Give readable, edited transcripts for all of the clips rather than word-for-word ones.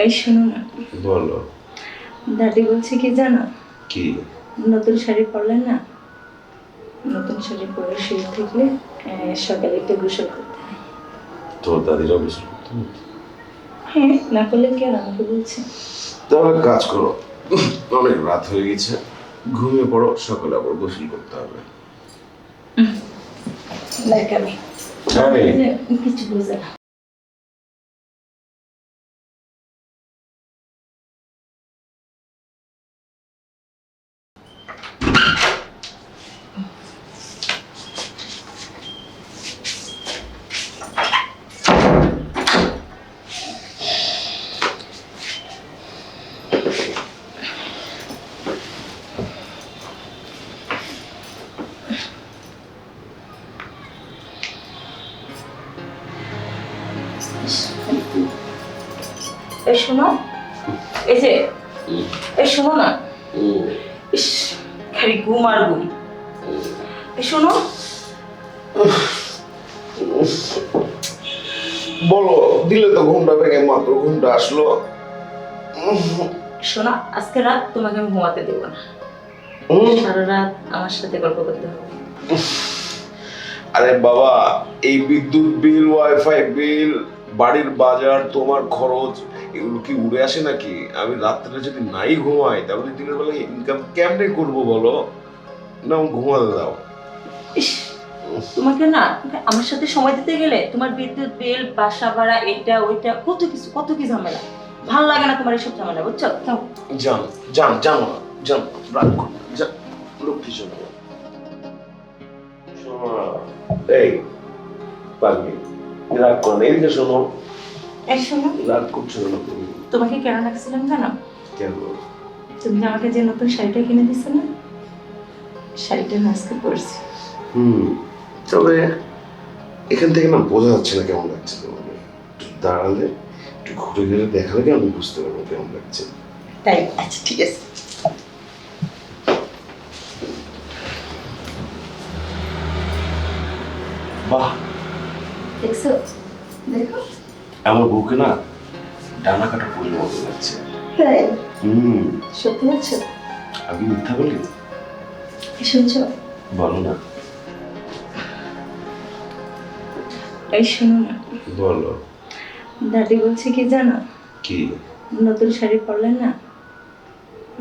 এই শোনো না, বলো। দাদি বলছে কি জানো? কি? নতুন শাড়ি পরলে না, নতুন শাড়ি পরে শুয়ে থাকলে সকালে একটু গোসল করতে হয়। তোর দাদিরা গোসল করতো না? হ্যাঁ, না করলে কি আর আমাকে বলছে? তাহলে কাজ করো, অনেক রাত হয়ে গেছে, ঘুমিয়ে পড়ো, সকালে আবার গোসল করতে হবে। দেখ আমি কিছু বুঝে না। এই শোনো, এই যে এই শোনো না, ইস খালি ঘুম আর ঘুম। এই শোনো, বলো, দিলে তো ঘুমটা ভেঙে, মাত্র ঘুমটা আসলো। শোনো, আজকে রাত তোমাকে আমি ঘুমাতে দেবো না, সারা রাত আমার সাথে গল্প করতে হবে। আরে বাবা, এই বিদ্যুৎ বিল, ওয়াইফাই বিল, বাড়ির বাজার, তোমার খরচ, এগুলো কি উড়ে আসে নাকি? আমি রাত্রে যদি নাই ঘুমাই তাহলে দিনের বেলা ইনকাম কেমনে করবো বলো? না, ঘুমাতে দাও। ইস, তোমাকে না আমার সাথে সময় দিতে গেলে তোমার বিদ্যুৎ বিল, বাসা ভাড়া, এটা ওইটা, কত কি ঝামেলা। ভালো লাগে না তোমার এইসব ঝামেলা, বুঝছো? যাও। যান যান যান না, যান, রাগ করো না, যান, লক্ষ্মী শোনো। শোনো না, এই পাগলি, রাগ করো না, এদিকে শোনো। এই শোনো, রাগ করছো না তুমি? তোমাকে কেন রাখছিলাম জানো? কেন? তুমি যে আমাকে যে নতুন শাড়িটা কিনে দিছো না, শাড়িটা না আজকে পরছি। তবে এখান থেকে না বোঝা যাচ্ছে না কেমন লাগছে তোমাকে। একটু দাঁড়ালে, একটু ঘুরে ঘুরে দেখালে কি আমি বুঝতে পারবো কেমন লাগছে। তাই? আচ্ছা ঠিক আছে। বাহ, দেখছো? দেখো। আমার বউকে না ডানা কাটা ফুলের মতো লাগছে। তাই? সত্যি বলছো? আমি মিথ্যা বলি? শুনছো? বলো না। এই শোনো না, বলো। দাদি বলছে কি জানো? কি? নতুন শাড়ি পরলে না,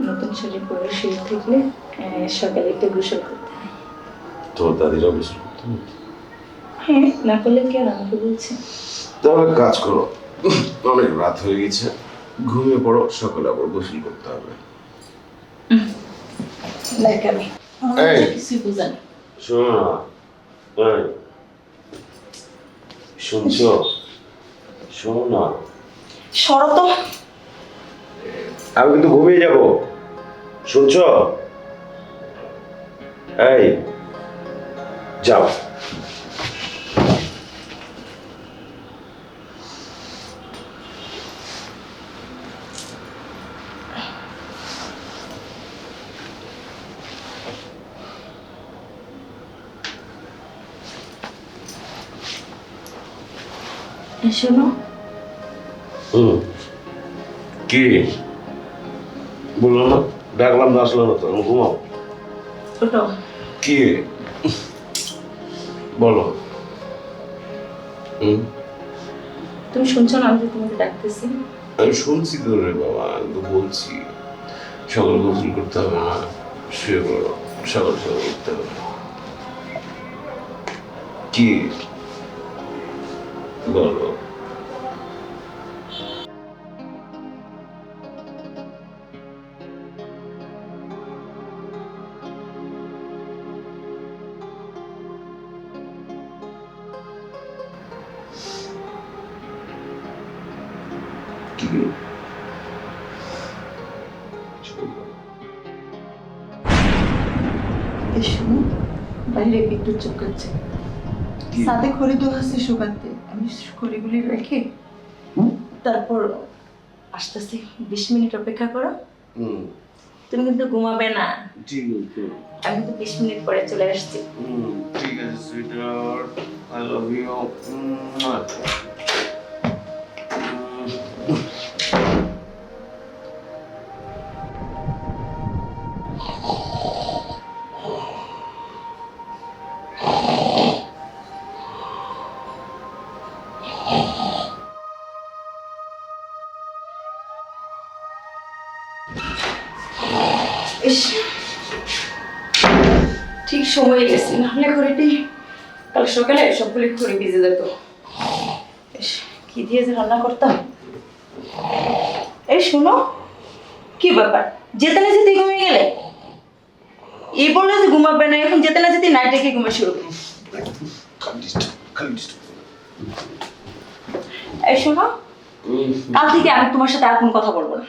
নতুন শাড়ি পরে শুয়ে থাকলে সকালে একটু গোসল করতে হয়। তোর দাদিরা গোসল করতো না? হ্যাঁ, না করলে কি আর আমাকে বলছে? তাহলে কাজ করো, অনেক রাত হয়ে গেছে, ঘুমিয়ে পড়ো, সকালে আবার গোসল করতে হবে। দেখ আমি এই, কিছুই বুঝে না। শোনো না, এই, শুনছো? শোনো না, সরো তো। আমি কিন্তু ঘুমিয়ে যাব, শুনছো? এই, যাও। শোনো, কি বললো না? ডাকলাম না, আসলো না তো, আমি ঘুমাও। ওঠো। কি বলো? তুমি শুনছো না আমি যে তোমাকে ডাকতেছি? আমি শুনছি তো রে বাবা, আমি তো বলছি সকালে গোসল করতে হবে না, শুয়ে পড়ো, সকাল সকাল উঠতে হবে। কি বলো? কি? শোনো, বাইরে বিদ্যুৎ চমকাচ্ছে, সাথে খড়ি তো আছে শুকাতে, আমি খড়িগুলি রেখে তারপর আসতেছি। 20 মিনিট অপেক্ষা করো। তুমি কিন্তু ঘুমাবে না। ঠিক আছে, আমি কিন্তু 20 মিনিট পরে চলে আসছি। ঠিক আছে সুইটহার্ট, আই লাভ ইউ। ইস, ঠিক সময়ে গেছি, নাহলে ঘড়িটি কাল সকালে সবগুলি ঘড়ি ভিজে যেত। ইস, কি দিয়ে যে রান্না করতাম। এই শোনো, কি ব্যাপার, যেতে না যেতে ঘুমিয়ে গেলে? এই বললে যে ঘুমাবে না, এখন যেতে না যেতে নাইট ডেকে ঘুমে শুরু করি। এই শোনো, কাল থেকে আমি তোমার সাথে আর কোনো কথা বলবো না।